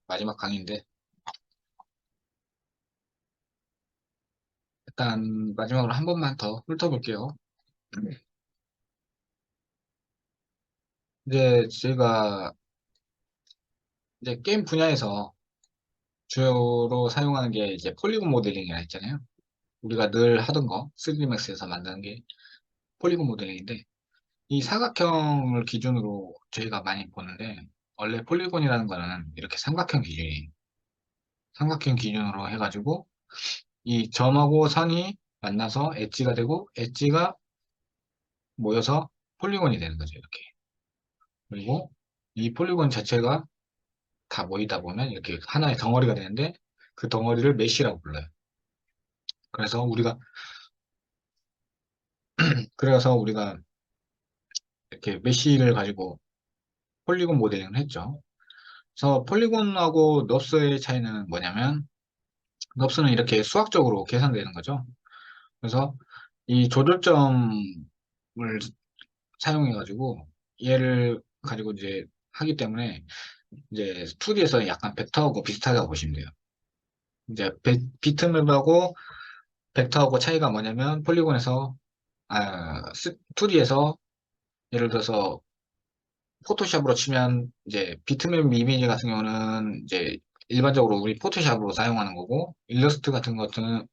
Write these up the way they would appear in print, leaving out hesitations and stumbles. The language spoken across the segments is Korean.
마지막 강의인데, 일단 마지막으로 한 번만 더 훑어볼게요. 이제 저희가 이제 게임 분야에서 주요로 사용하는 게 이제 폴리곤 모델링이라 했잖아요. 우리가 늘 하던 거, 3Dmax에서 만드는 게 폴리곤 모델링인데, 이 사각형을 기준으로 저희가 많이 보는데, 원래 폴리곤이라는 거는 이렇게 삼각형 기준이에요. 삼각형 기준으로 해가지고, 이 점하고 선이 만나서 엣지가 되고, 엣지가 모여서 폴리곤이 되는 거죠, 이렇게. 그리고 이 폴리곤 자체가 다 모이다 보면 이렇게 하나의 덩어리가 되는데 그 덩어리를 메쉬라고 불러요. 그래서 우리가 이렇게 메쉬를 가지고 폴리곤 모델링을 했죠. 그래서 폴리곤하고 넙스의 차이는 뭐냐면 넙스는 이렇게 수학적으로 계산되는 거죠. 그래서 이 조절점을 사용해 가지고 얘를 가지고 이제 하기 때문에 이제 2D에서 약간 벡터하고 비슷하다고 보시면 돼요. 이제 비트맵하고 벡터하고 차이가 뭐냐면 폴리곤에서 2D에서 예를 들어서 포토샵으로 치면 이제 비트맵 이미지 같은 경우는 이제 일반적으로 우리 포토샵으로 사용하는 거고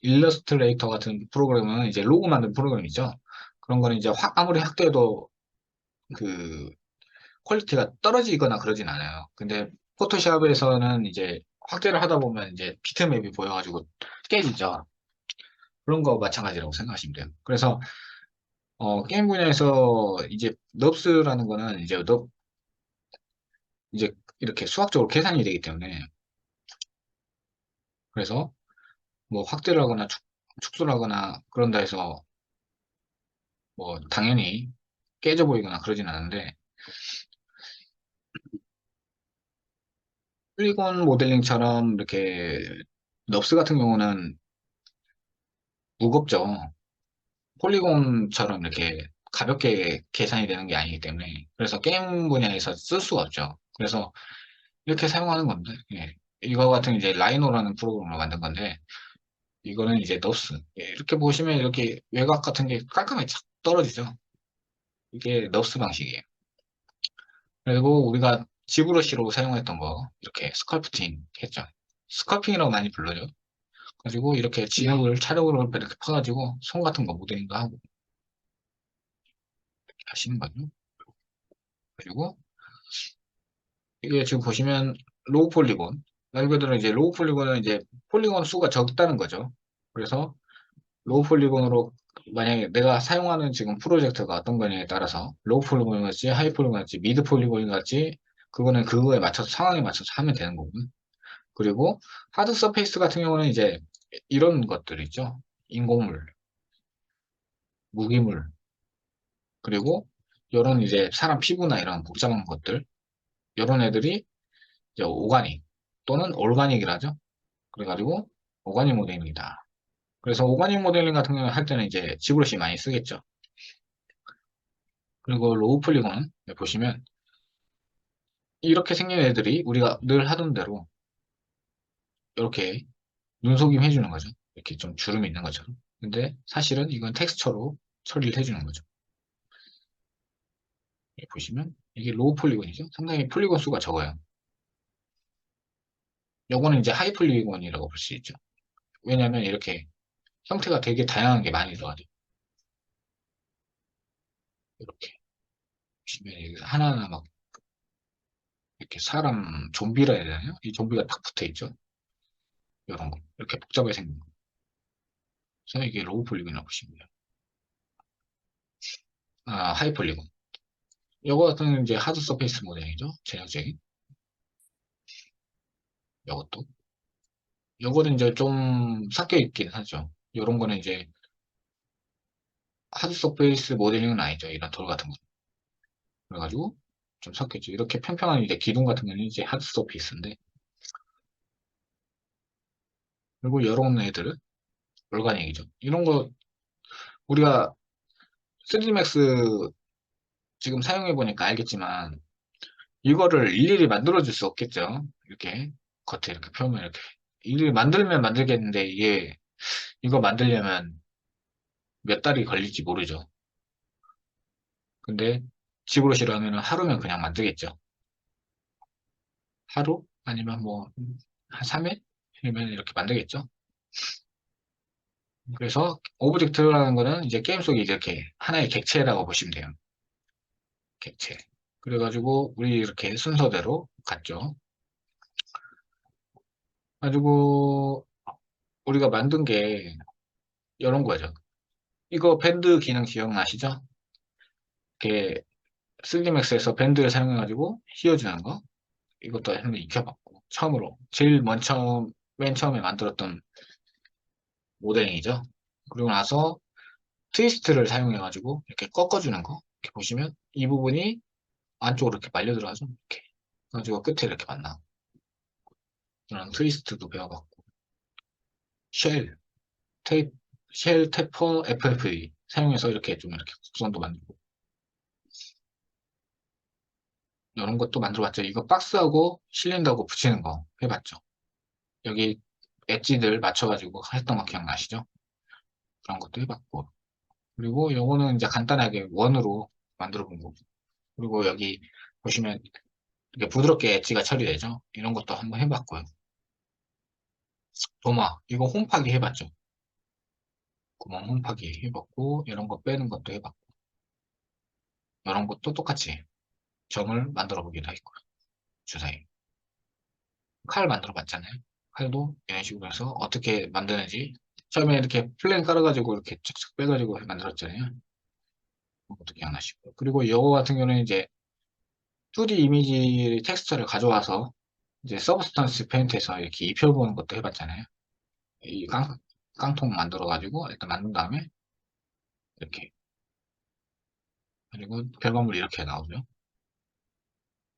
일러스트레이터 같은 프로그램은 이제 로고 만든 프로그램이죠. 그런 거는 이제 아무리 확대해도 그 퀄리티가 떨어지거나 그러진 않아요. 근데 포토샵에서는 이제 확대를 하다 보면 이제 비트맵이 보여가지고 깨지죠. 그런 거 마찬가지라고 생각하시면 돼요. 그래서 게임 분야에서 이제 넙스라는 거는 이제 이렇게 수학적으로 계산이 되기 때문에 그래서 뭐 확대를 하거나 축소를 하거나 그런다 해서 뭐 당연히 깨져 보이거나 그러진 않은데 폴리곤 모델링처럼 이렇게 넙스 같은 경우는 무겁죠. 폴리곤처럼 이렇게 가볍게 계산이 되는 게 아니기 때문에 그래서 게임 분야에서 쓸 수가 없죠. 그래서 이렇게 사용하는 건데 예. 이거 같은 이제 라이노라는 프로그램을 만든 건데 이거는 이제 넙스. 예, 이렇게 보시면 이렇게 외곽 같은 게 깔끔하게 착 떨어지죠. 이게 넙스 방식이에요. 그리고 우리가 지브러시로 사용했던 거 이렇게 스컬프팅 했죠. 스컬핑이라고 많이 불러요. 가지고 이렇게 진흙을 차력으로 이렇게 퍼가지고 손 같은 거 모델링도 하고 이렇게 하시는 거죠. 그리고 이게 지금 보시면 로우 폴리곤 말 그대로 이제 로우 폴리곤은 이제 폴리곤 수가 적다는 거죠. 그래서 로우 폴리곤으로 만약에 내가 사용하는 지금 프로젝트가 어떤 거냐에 따라서 로우 폴리곤 같지 하이 폴리곤 같지 미드 폴리곤 같지 그거는 그거에 맞춰서 상황에 맞춰서 하면 되는 거고요. 그리고 하드 서페이스 같은 경우는 이제 이런 것들 있죠. 인공물, 무기물, 그리고 이런 이제 사람 피부나 이런 복잡한 것들 이런 애들이 이제 오가닉 또는 올가닉이라죠. 그래가지고 오가닉 모델링이다. 그래서 오가닉 모델링 같은 경우 할 때는 이제 지브러시 많이 쓰겠죠. 그리고 로우 폴리곤 보시면 이렇게 생긴 애들이 우리가 늘 하던 대로 이렇게 눈속임 해주는 거죠. 이렇게 좀 주름이 있는 것처럼. 근데 사실은 이건 텍스처로 처리를 해주는 거죠. 여기 보시면 이게 로우 폴리곤이죠. 상당히 폴리곤 수가 적어요. 요거는 이제 하이 폴리곤이라고 볼 수 있죠. 왜냐하면 이렇게 형태가 되게 다양한 게 많이 들어가죠. 이렇게 보시면 여기 하나하나 막 이렇게 사람 좀비라 해야 되나요? 이 좀비가 딱 붙어 있죠. 이런 거 이렇게 복잡하게 생긴 거. 그래서 이게 로우 폴리곤이라고 보시면 돼요. 하이 폴리곤. 요거 같은 경우는 이제 하드 서페이스 모델이죠. 전형적인. 요것도. 요거는 이제 좀 섞여 있긴 하죠. 요런 거는 이제 하드 서페이스 모델링은 아니죠. 이런 돌 같은 거. 그래가지고 좀 섞였죠. 이렇게 평평한 이제 기둥 같은 거는 이제 하드 서페이스인데 그리고 이런 애들은 올가닉이죠. 이런 거 우리가 3Dmax 지금 사용해 보니까 알겠지만 이거를 일일이 만들어 줄 수 없겠죠. 이렇게 겉에 이렇게 펴면 이렇게 이게 만들면 만들겠는데 이게 이거 만들려면 몇 달이 걸릴지 모르죠. 근데 집으로 싫어하면 하루면 그냥 만들겠죠. 하루 아니면 뭐 한 3일이면 이렇게 만들겠죠. 그래서 오브젝트라는 거는 이제 게임 속에 이렇게 하나의 객체라고 보시면 돼요. 객체. 그래가지고 우리 이렇게 순서대로 갔죠. 가지고 우리가 만든 게 이런 거죠. 이거 밴드 기능 기억나시죠? 이렇게 3dmax에서 밴드를 사용해가지고 휘어주는 거. 이것도 한번 익혀봤고 처음으로 제일 먼저 맨 처음에 만들었던 모델링이죠. 그리고 나서 트위스트를 사용해가지고 이렇게 꺾어주는 거. 이렇게 보시면 이 부분이 안쪽으로 이렇게 말려 들어가죠. 이렇게. 그래가지고 끝에 이렇게 만나. 이런 트위스트도 배워봤고 쉘, 테이프, 쉘 태퍼 FFE 사용해서 이렇게 좀 이렇게 곡선도 만들고 이런 것도 만들어봤죠. 이거 박스하고 실린더하고 붙이는 거 해봤죠. 여기 엣지들 맞춰가지고 했던 거 기억나시죠? 그런 것도 해봤고 그리고 요거는 이제 간단하게 원으로 만들어 본 거고 그리고 여기 보시면 이렇게 부드럽게 엣지가 처리되죠. 이런 것도 한번 해봤고요. 도마 이거 홈파기 해봤죠. 구멍 홈파기 해봤고 이런 거 빼는 것도 해봤고 이런 것도 똑같이 점을 만들어 보기도 했고요. 주사위 칼 만들어 봤잖아요. 칼도 이런 식으로 해서 어떻게 만드는지 처음에 이렇게 플랜 깔아가지고 이렇게 착착 빼가지고 만들었잖아요. 그것도 기억나시고 그리고 이거 같은 경우는 이제 2D 이미지 텍스처를 가져와서 이제 서브스턴스 페인트에서 이렇게 입혀보는 것도 해봤잖아요. 이 깡통 만들어가지고 일단 만든 다음에 이렇게 그리고 결과물이 이렇게 나오죠.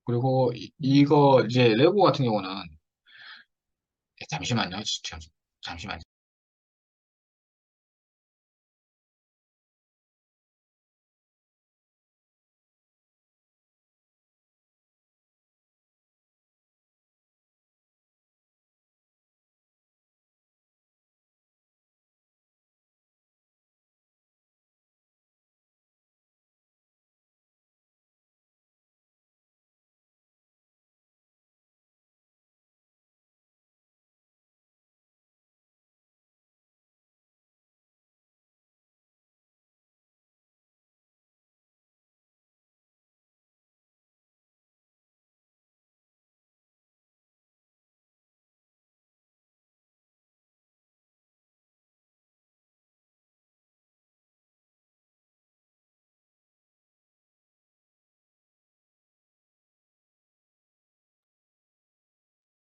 그리고 이거 이제 레고 같은 경우는 잠시만요. 잠시만요.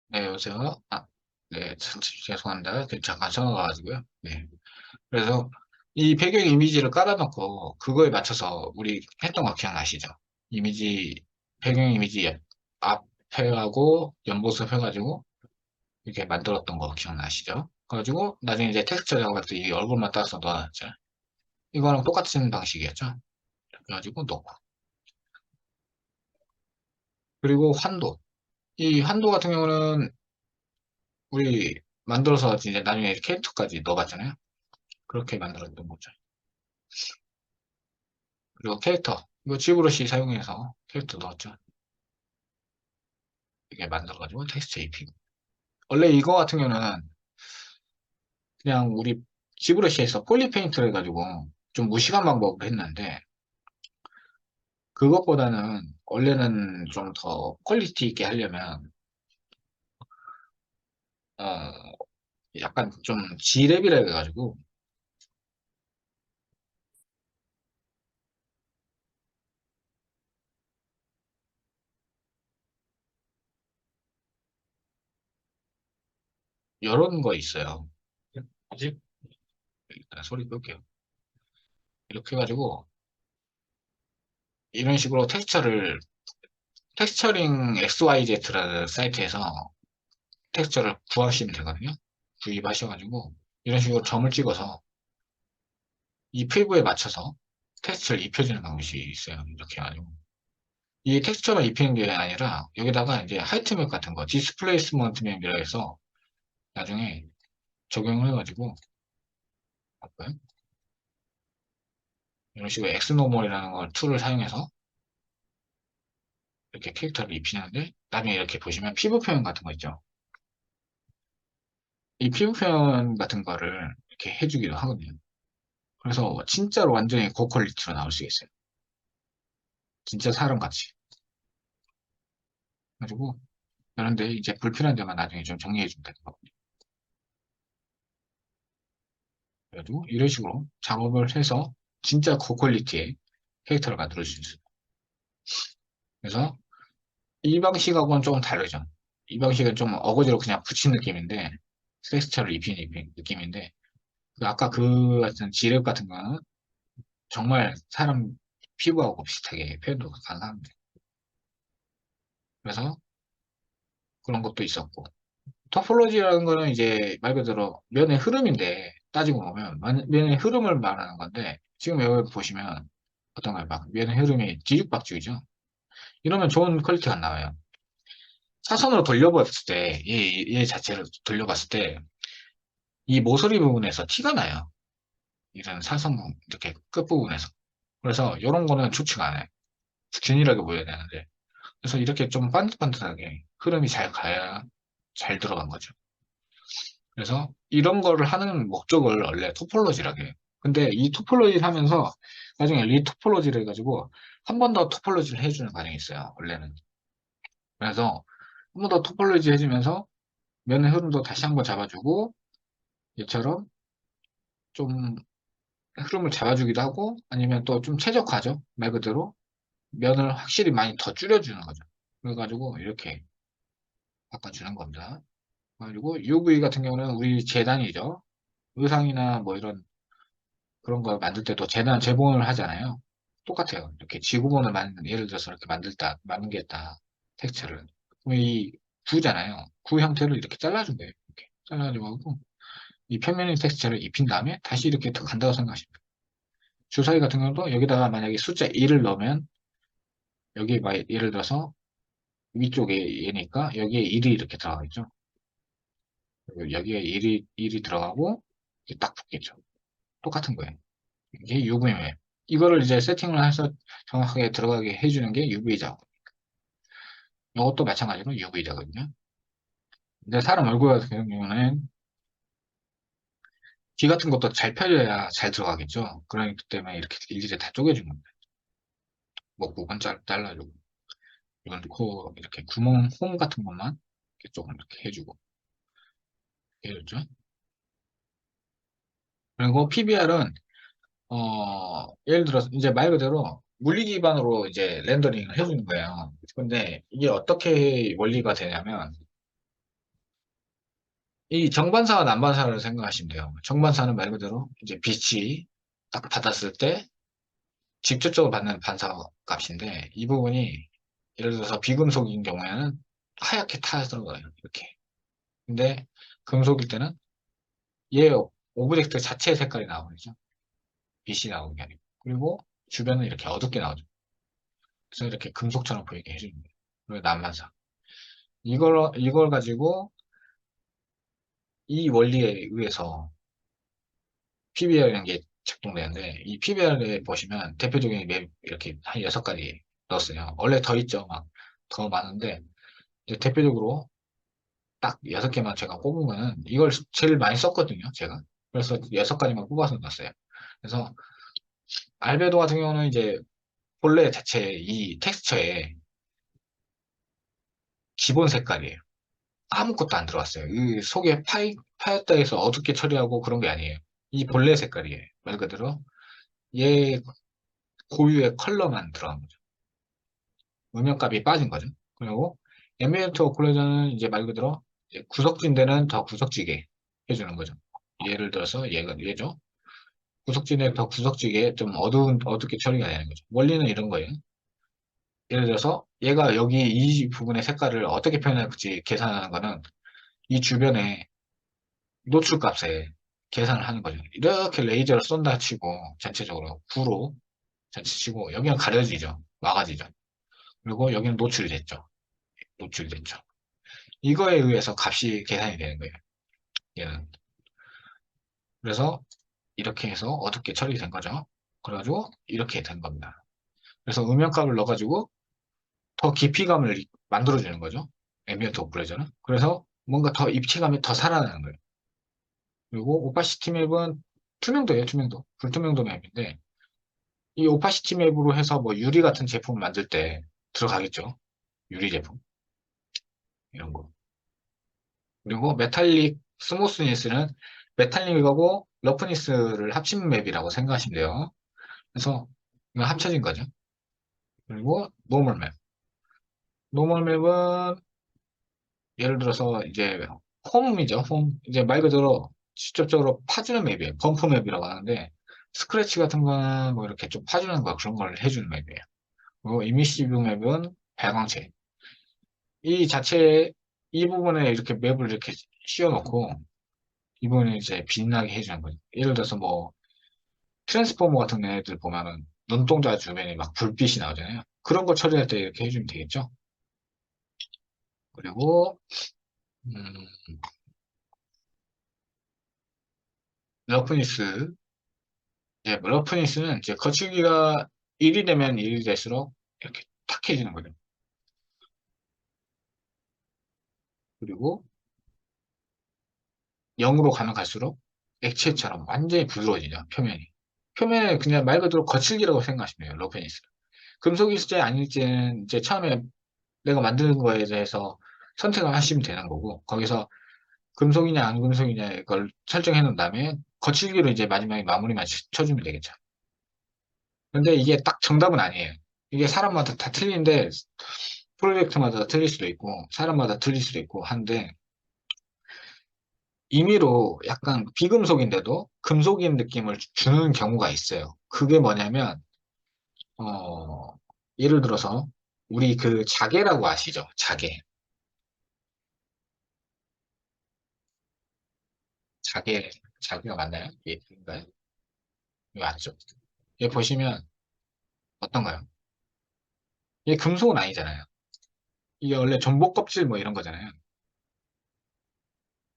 네, 여보세요? 아, 네, 죄송합니다. 잠깐 전화가 와가지고요. 네. 그래서 이 배경 이미지를 깔아놓고 그거에 맞춰서 우리 했던 거 기억나시죠? 이미지, 배경 이미지 앞에 하고 연보습 해가지고 이렇게 만들었던 거 기억나시죠? 그래가지고 나중에 이제 텍스처 작업할 때 이 얼굴만 따서 넣어놨죠. 이거랑 똑같은 방식이었죠. 그래가지고 넣고. 그리고 환도. 이 환도 같은 경우는 우리 만들어서 이제 나중에 캐릭터까지 넣어봤잖아요. 그렇게 만들었던 거죠. 그리고 캐릭터. 이거 지브러시 사용해서 캐릭터 넣었죠. 이게 만들어가지고 텍스처 입히고. 원래 이거 같은 경우는 그냥 우리 지브러시에서 폴리페인트를 해가지고 좀 무식한 방법으로 했는데 그것보다는 원래는 좀 더 퀄리티 있게 하려면 어 약간 좀 G랩이라 해가지고 이런 거 있어요. 뭐지? 일단 소리 끌게요. 이렇게 해가지고 이런 식으로 텍스처링 XYZ라는 사이트에서 텍스처를 구하시면 되거든요. 구입하셔가지고 이런 식으로 점을 찍어서 이 피부에 맞춰서 텍스처를 입혀주는 방법이 있어요. 이렇게 해가지고 이 텍스처만 입히는 게 아니라 여기다가 이제 하이트 맵 같은 거, 디스플레이스먼트 맵이라 해서 나중에 적용을 해가지고 볼까요? 이런 식으로 엑스노멀이라는 걸 툴을 사용해서 이렇게 캐릭터를 입히는데 나중에 이렇게 보시면 피부 표현 같은 거 있죠. 이 피부 표현 같은 거를 이렇게 해주기도 하거든요. 그래서 진짜로 완전히 고퀄리티로 나올 수 있어요. 진짜 사람같이. 그래가지고 그런데 이제 불필요한 데만 나중에 좀 정리해 주면 되는 거거든요. 그래가지고 이런 식으로 작업을 해서 진짜 고퀄리티의 캐릭터를 만들 수 있어요. 그래서 이 방식하고는 조금 다르죠. 이 방식은 좀 어거지로 그냥 붙인 느낌인데 텍스처를 입힌 느낌인데 아까 그 같은 지랩 같은 거는 정말 사람 피부하고 비슷하게 표현도 가능합니다. 그래서 그런 것도 있었고 토폴로지라는 거는 이제 말 그대로 면의 흐름인데 따지고 보면 면의 흐름을 말하는 건데 지금 여기 보시면 어떤가요? 막 면의 흐름이 뒤죽박죽이죠. 이러면 좋은 퀄리티가 안 나와요. 사선으로 돌려봤을 때, 얘 자체를 돌려봤을 때, 이 모서리 부분에서 티가 나요. 이런 사선, 이렇게 끝부분에서. 그래서 이런 거는 좋지가 않아요. 균일하게 보여야 되는데. 그래서 이렇게 좀 반듯반듯하게 흐름이 잘 가야 잘 들어간 거죠. 그래서 이런 거를 하는 목적을 원래 토폴로지라고 해요. 근데 이 토폴로지를 하면서 나중에 리토폴로지를 해가지고 한 번 더 토폴로지를 해주는 과정이 있어요. 원래는. 그래서 한 번 더 토폴로지 해주면서 면의 흐름도 다시 한번 잡아주고 얘처럼 좀 흐름을 잡아주기도 하고 아니면 또 좀 최적화죠. 말 그대로 면을 확실히 많이 더 줄여주는 거죠. 그래가지고 이렇게 바꿔주는 겁니다. 그리고 UV 같은 경우는 우리 재단이죠. 의상이나 뭐 이런 그런 거 만들 때도 재단 재본을 하잖아요. 똑같아요. 이렇게 지구본을 예를 들어서 이렇게 만들겠다. 텍스처를. 그럼 이 구잖아요. 구 형태를 이렇게 잘라준 거예요. 이렇게 잘라가지고 이 평면의 텍스처를 입힌 다음에 다시 이렇게 더 간다고 생각하시면 돼요. 주사위 같은 경우도 여기다가 만약에 숫자 1을 넣으면 여기 막 예를 들어서 위쪽에 얘니까 여기에 1이 이렇게 들어가겠죠. 그리고 여기에 1이 들어가고 이게 딱 붙겠죠. 똑같은 거예요. 이게 UV맵. 이거를 이제 세팅을 해서 정확하게 들어가게 해주는 게 UV 작업. 이것도 마찬가지로 UV 작업이거든요. 근데 사람 얼굴 같은 경우는 귀 같은 것도 잘 펴져야 잘 들어가겠죠. 그러기 때문에 이렇게 일일이 다 쪼개준 겁니다. 목 부분 잘라주고. 이건 코 이렇게 구멍 홈 같은 것만 이렇게 조금 이렇게 해주고. 해줬죠. 그리고 PBR은 예를 들어서 이제 말 그대로 물리 기반으로 이제 렌더링을 해주는 거예요. 근데 이게 어떻게 원리가 되냐면 이 정반사와 난반사를 생각하시면 돼요. 정반사는 말 그대로 이제 빛이 딱 받았을 때 직접적으로 받는 반사 값인데 이 부분이 예를 들어서 비금속인 경우에는 하얗게 타들어가요. 이렇게. 근데 금속일 때는 얘 오브젝트 자체의 색깔이 나오죠. 빛이 나오는 게 아니고. 그리고 주변은 이렇게 어둡게 나오죠. 그래서 이렇게 금속처럼 보이게 해주는 거예요. 그리고 난반사. 이걸 가지고 이 원리에 의해서 PBR이라는 게 작동되는데, 이 PBR에 보시면 대표적인 맵 이렇게 한 6가지 넣었어요. 원래 더 있죠. 막 더 많은데, 이제 대표적으로 딱 6개만 제가 꼽으면은 이걸 제일 많이 썼거든요. 제가. 그래서 6가지만 뽑아서 넣었어요. 그래서 알베도 같은 경우는 이제 본래 자체 이 텍스처에 기본 색깔이에요. 아무것도 안 들어갔어요. 이 속에 파였다 해서 어둡게 처리하고 그런 게 아니에요. 이 본래 색깔이에요. 말 그대로 얘 고유의 컬러만 들어간 거죠. 음영값이 빠진 거죠. 그리고 앰비언트 오클루전은 이제 말 그대로 이제 구석진 데는 더 구석지게 해주는 거죠. 예를 들어서 얘죠. 구석진에 더 구석지게 좀 어둡게 처리가 되는 거죠. 원리는 이런 거예요. 예를 들어서 얘가 여기 이 부분의 색깔을 어떻게 표현할지 계산하는 거는 이 주변에 노출값에 계산을 하는 거죠. 이렇게 레이저를 쏜다 치고 전체적으로 구로 전체 치고 여기는 가려지죠. 막아지죠. 그리고 여기는 노출됐죠. 노출됐죠. 이거에 의해서 값이 계산이 되는 거예요. 얘는. 그래서 이렇게 해서 어둡게 처리된 거죠. 그래가지고 이렇게 된 겁니다. 그래서 음영값을 넣어가지고 더 깊이감을 만들어주는 거죠. 앰비언트 오퍼레이저는. 그래서 뭔가 더 입체감이 더 살아나는 거예요. 그리고 오파시티 맵은 투명도예요, 투명도. 불투명도 맵인데 이 오파시티 맵으로 해서 뭐 유리 같은 제품을 만들 때 들어가겠죠. 유리 제품 이런 거. 그리고 메탈릭 스무스니스는 메탈릭하고 러프니스를 합친 맵이라고 생각하시면 돼요. 그래서 이거 합쳐진 거죠. 그리고 노멀 맵. 노멀 맵은 예를 들어서 이제 홈이죠. 홈. 이제 말 그대로 직접적으로 파주는 맵이에요. 범프 맵이라고 하는데 스크래치 같은 거는 뭐 이렇게 좀 파주는 거 그런 걸 해주는 맵이에요. 그리고 이미시브 맵은 발광체. 이 자체 이 부분에 이렇게 맵을 이렇게 씌워놓고 이 부분을 이제 빛나게 해주는 거죠. 예를 들어서 뭐 트랜스포머 같은 애들 보면은 눈동자 주변에 막 불빛이 나오잖아요. 그런 거 처리할 때 이렇게 해주면 되겠죠. 그리고 음, 러프니스. 예, 러프니스는 이제 거칠기가 1이 되면 1이 될수록 이렇게 탁해지는 거죠. 그리고 0으로 가면 갈수록 액체처럼 완전히 부드러워지죠, 표면이. 표면에 그냥 말 그대로 거칠기라고 생각하시면 돼요, 러프니스. 금속일지 아닐지는 이제 처음에 내가 만드는 거에 대해서 선택을 하시면 되는 거고, 거기서 금속이냐 안 금속이냐 이걸 설정해 놓은 다음에 거칠기로 이제 마지막에 마무리만 쳐주면 되겠죠. 근데 이게 딱 정답은 아니에요. 이게 사람마다 다 틀린데, 프로젝트마다 틀릴 수도 있고, 사람마다 틀릴 수도 있고 한데, 임의로 약간 비금속인데도 금속인 느낌을 주는 경우가 있어요. 그게 뭐냐면, 어, 예를 들어서, 우리 그 자개라고 아시죠? 자개. 자개가 맞나요? 예, 인가요? 이거 맞죠? 얘 보시면 어떤가요? 얘 금속은 아니잖아요. 이게 원래 전복 껍질 뭐 이런 거잖아요.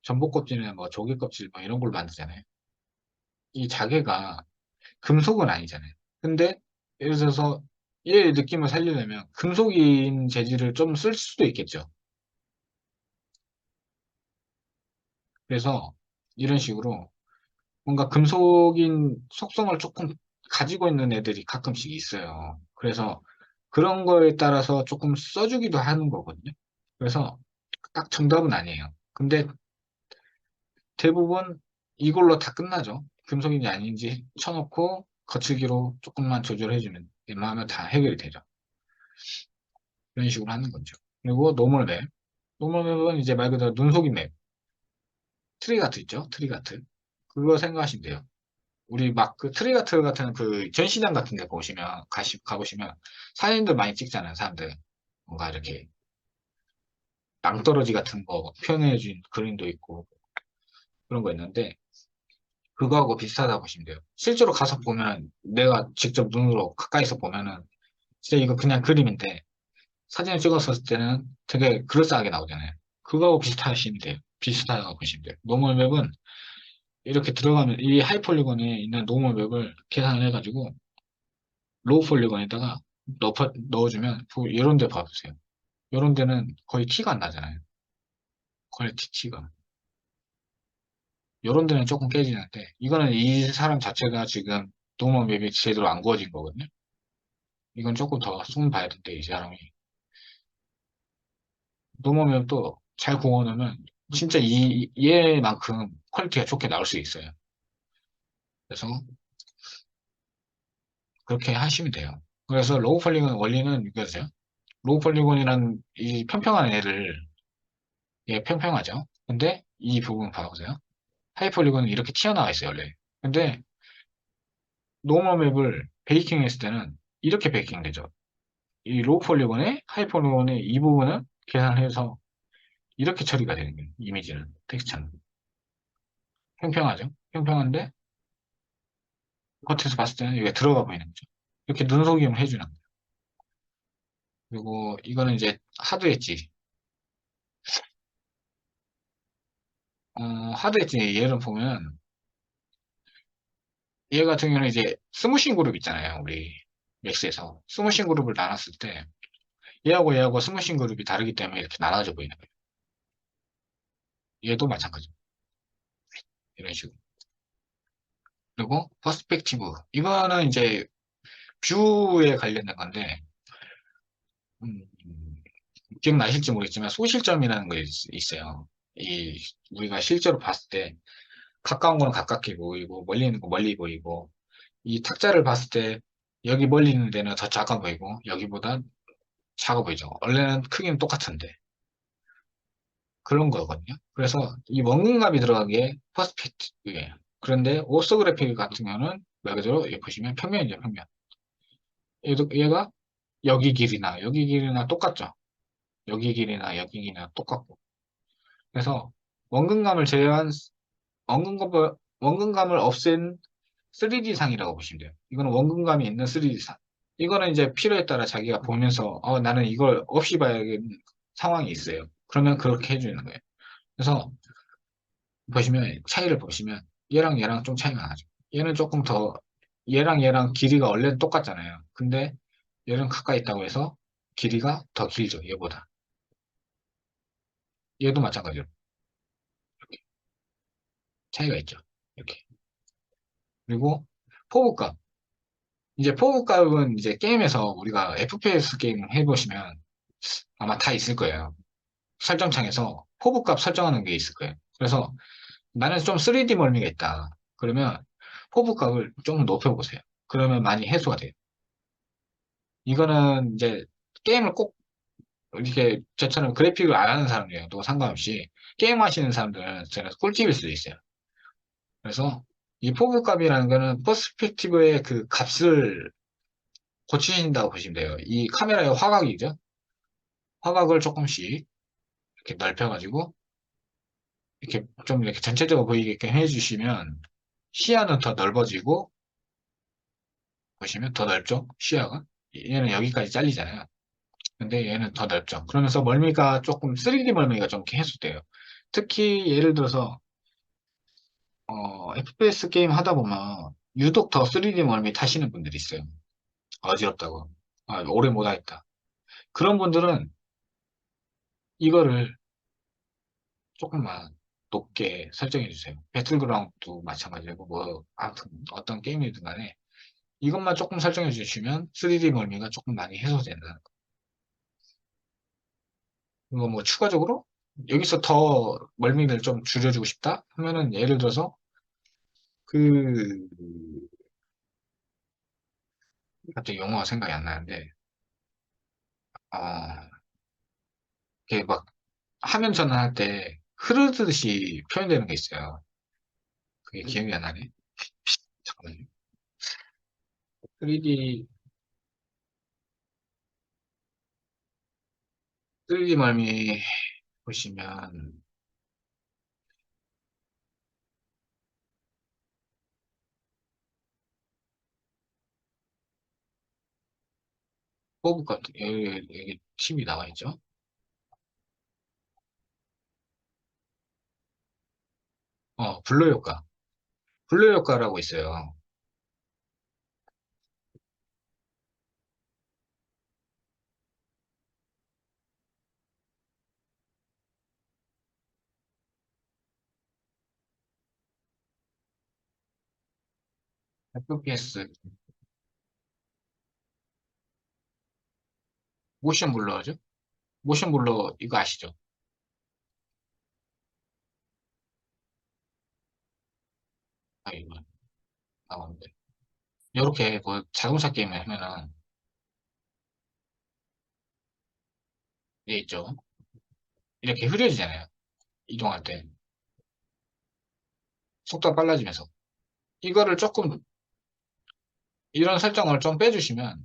전복 껍질이나 뭐 조개 껍질 뭐 이런 걸 만들잖아요. 이 자개가 금속은 아니잖아요. 근데 예를 들어서 얘 느낌을 살리려면 금속인 재질을 좀 쓸 수도 있겠죠. 그래서 이런 식으로 뭔가 금속인 속성을 조금 가지고 있는 애들이 가끔씩 있어요. 그래서 그런 거에 따라서 조금 써주기도 하는 거거든요. 그래서 딱 정답은 아니에요. 근데 대부분 이걸로 다 끝나죠. 금속인지 아닌지 쳐놓고 거칠기로 조금만 조절해주면 웬만하면 다 해결이 되죠. 이런 식으로 하는 거죠. 그리고 노멀 맵. 노멀 맵은 이제 말 그대로 눈속임 맵. 트리가트 있죠? 트리가트. 그거 생각하시면 돼요. 우리 막 그 트리가트 같은 그 전시장 같은 데 보시면, 가보시면 사진들 많이 찍잖아요, 사람들. 뭔가 이렇게 낭떠러지 같은 거 표현해준 그림도 있고 그런 거 있는데, 그거하고 비슷하다고 보시면 돼요. 실제로 가서 보면, 내가 직접 눈으로 가까이서 보면은, 진짜 이거 그냥 그림인데, 사진을 찍었을 때는 되게 그럴싸하게 나오잖아요. 그거하고 비슷하시면 돼요. 비슷하다고 보시면 돼요. 노멀 맵은 이렇게 들어가면 이 하이폴리건에 있는 노멀 맵을 계산을 해가지고 로우 폴리건에다가 넣어주면 이런 데 봐보세요. 이런 데는 거의 티가 안 나잖아요. 퀄리티 티가. 이런 데는 조금 깨지는데 이거는 이 사람 자체가 지금 노멀 맵이 제대로 안 구워진 거거든요. 이건 조금 더 숨 봐야 된대, 이 사람이. 노멀 맵도 잘 구워놓으면 진짜 얘만큼 퀄리티가 좋게 나올 수 있어요. 그래서 그렇게 하시면 돼요. 그래서 로우 폴리건 원리는 이거죠. 로우 폴리곤이란 이 평평한 애를, 얘 평평하죠. 근데 이 부분 봐보세요. 하이 폴리곤은 이렇게 튀어나와 있어요, 원래. 근데 노멀 맵을 베이킹 했을 때는 이렇게 베이킹 되죠. 이 로우 폴리곤에 하이 폴리곤의 이 부분은 계산해서 이렇게 처리가 되는 거예요. 이미지는, 텍스처는. 평평하죠. 평평한데 겉에서 봤을 때는 이게 들어가 보이는 거죠. 이렇게 눈속임을 해주는 거예요. 그리고 이거는 이제 하드 엣지. 하드 엣지 얘를 보면 얘 같은 경우는 이제 스무싱 그룹 있잖아요. 우리 맥스에서. 스무싱 그룹을 나눴을 때 얘하고 얘하고 스무싱 그룹이 다르기 때문에 이렇게 나눠져 보이는 거예요. 얘도 마찬가지. 이런 식으로. 그리고 퍼스펙티브. 이거는 이제 뷰에 관련된 건데, 음, 기억나실지 모르겠지만 소실점이라는 게 있어요. 이 우리가 실제로 봤을 때 가까운 거는 가깝게 보이고 멀리 있는 거 멀리 보이고 이 탁자를 봤을 때 여기 멀리 있는 데는 더 작아 보이고 여기보다 작아 보이죠. 원래는 크기는 똑같은데 그런 거거든요. 그래서 이 원근감이 들어간 게 퍼스펙티브예요. 그런데 오소그래픽 같은 경우는 말 그대로 여기 보시면 평면이죠, 평면. 얘가 여기 길이나 똑같죠. 여기 길이나 여기 길이나 똑같고. 그래서 원근감을 제외한 원근감을 없앤 3D상이라고 보시면 돼요. 이거는 원근감이 있는 3D상. 이거는 이제 필요에 따라 자기가 보면서 나는 이걸 없이 봐야겠는 상황이 있어요. 그러면 그렇게 해주는 거예요. 그래서 보시면 차이를 보시면 얘랑 얘랑 좀 차이가 나죠. 얘는 조금 더 얘랑 얘랑 길이가 원래는 똑같잖아요. 근데 얘는 가까이 있다고 해서 길이가 더 길죠. 얘보다. 얘도 마찬가지로 차이가 있죠. 이렇게. 그리고 포브값. 이제 포브값은 이제 게임에서 우리가 FPS 게임 해보시면 아마 다 있을 거예요. 설정창에서 포브값 설정하는 게 있을 거예요. 그래서 나는 좀 3D 멀미가 있다. 그러면 포브값을 좀 높여보세요. 그러면 많이 해소가 돼요. 이거는 이제 게임을 꼭 이렇게 저처럼 그래픽을 안 하는 사람들도 상관없이 게임 하시는 사람들은 제가 꿀팁일 수도 있어요. 그래서 이 포브 값이라는 거는 퍼스펙티브의 그 값을 고치신다고 보시면 돼요. 이 카메라의 화각이죠. 화각을 조금씩 이렇게 넓혀가지고 이렇게 좀 이렇게 전체적으로 보이게끔 해주시면 시야는 더 넓어지고 보시면 더 넓죠? 시야가. 얘는 여기까지 잘리잖아요. 근데 얘는 더 넓죠. 그러면서 멀미가 조금 3D 멀미가 좀 해소돼요. 특히 예를 들어서 FPS 게임 하다 보면 유독 더 3D 멀미 타시는 분들이 있어요. 어지럽다고. 오래 못 하겠다. 그런 분들은 이거를 조금만 높게 설정해 주세요. 배틀그라운드도 마찬가지고 뭐 아무튼 어떤 게임이든 간에 이것만 조금 설정해 주시면 3D 멀미가 조금 많이 해소된다는 거. 이거 뭐 추가적으로 여기서 더 멀미를 좀 줄여주고 싶다 하면은 예를 들어서 그 갑자기 용어가 생각이 안 나는데 어 이게 막 화면 전환할 때 흐르듯이 표현되는 게 있어요. 그게 기억이 안 나네. 잠깐만요. 3D 3D 멀미 보시면 호브 같은 여기 팁이 나와 있죠. 블러 효과. 블러 효과라고 있어요. FPS 모션 블러죠. 모션 블러 이거 아시죠? 이거 나오는데. 이렇게 뭐 자동차 게임을 하면은 얘 있죠. 이렇게 흐려지잖아요. 이동할 때 속도가 빨라지면서 이거를 조금 이런 설정을 좀 빼주시면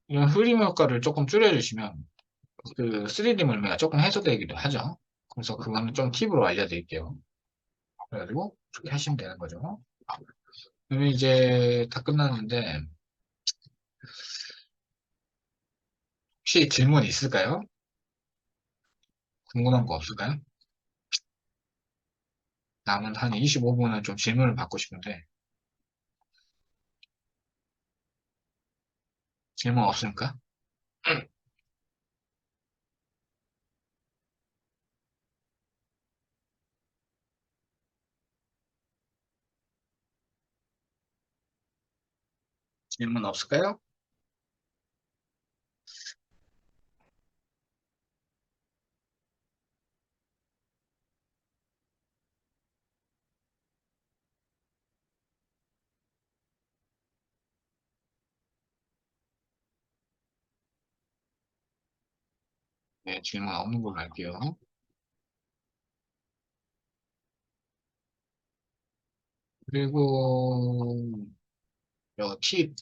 이런 흐림 효과를 조금 줄여주시면 그 3D 물매가 조금 해소되기도 하죠. 그래서 그거는 좀 팁으로 알려드릴게요. 그래가지고 그렇게 하시면 되는 거죠. 그러면 이제 다 끝났는데 혹시 질문 있을까요? 궁금한 거 없을까요? 남은 한 25분은 좀 질문을 받고 싶은데, 질문 없습니까? 질문 없을까요? 네, 질문 없는 걸로 할게요. 그리고, 팁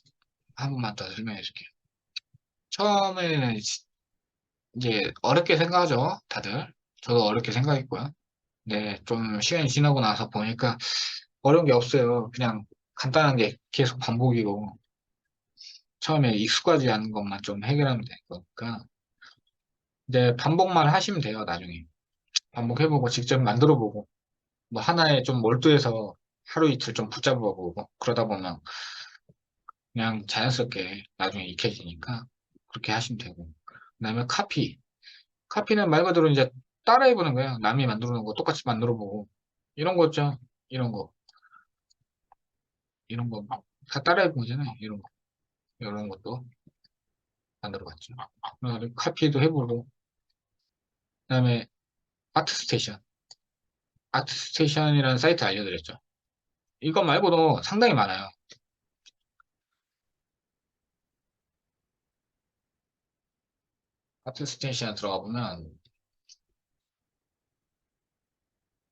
한 번만 더 설명해 줄게요. 처음에는 이제 어렵게 생각하죠, 다들. 저도 어렵게 생각했고요. 네, 좀 시간이 지나고 나서 보니까 어려운 게 없어요. 그냥 간단한 게 계속 반복이고, 처음에 익숙하지 않은 것만 좀 해결하면 되는 거니까, 이제 반복만 하시면 돼요, 나중에. 반복해보고, 직접 만들어보고, 뭐 하나에 좀 몰두해서 하루 이틀 좀 붙잡아보고, 그러다 보면 그냥 자연스럽게 나중에 익혀지니까, 그렇게 하시면 되고. 그 다음에 카피. 카피는 말 그대로 이제 따라해보는 거예요. 남이 만들어 놓은 거 똑같이 만들어보고. 이런 거 있죠? 이런 거. 이런 거. 다 따라해본 거잖아요. 이런 거. 이런 것도 만들어봤죠. 카피도 해보고. 그다음에 아트스테이션. 아트스테이션이라는 사이트 알려드렸죠. 이거 말고도 상당히 많아요. 아트스테이션 들어가 보면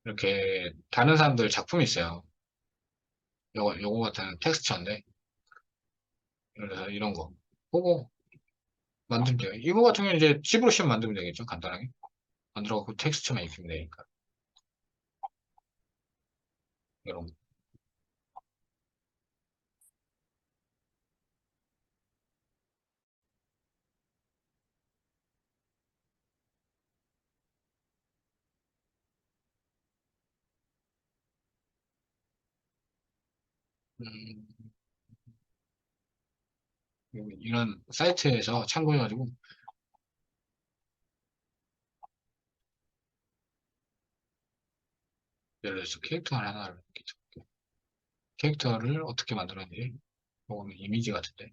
이렇게 다른 사람들 작품이 있어요. 요거 같은 텍스처인데. 그래서 이런 거 보고 만들면 돼요. 이거 같은 경우는 이제 집으로 씌워 만들면 되겠죠. 간단하게. 만들어갖고 텍스처만 입히면 되니까. 이런 거. 음, 이런 사이트에서 참고해가지고 예를 들어서 캐릭터 하나를 이렇게 적을게요. 캐릭터를 어떻게 만들었는지 요거는 이미지 같은데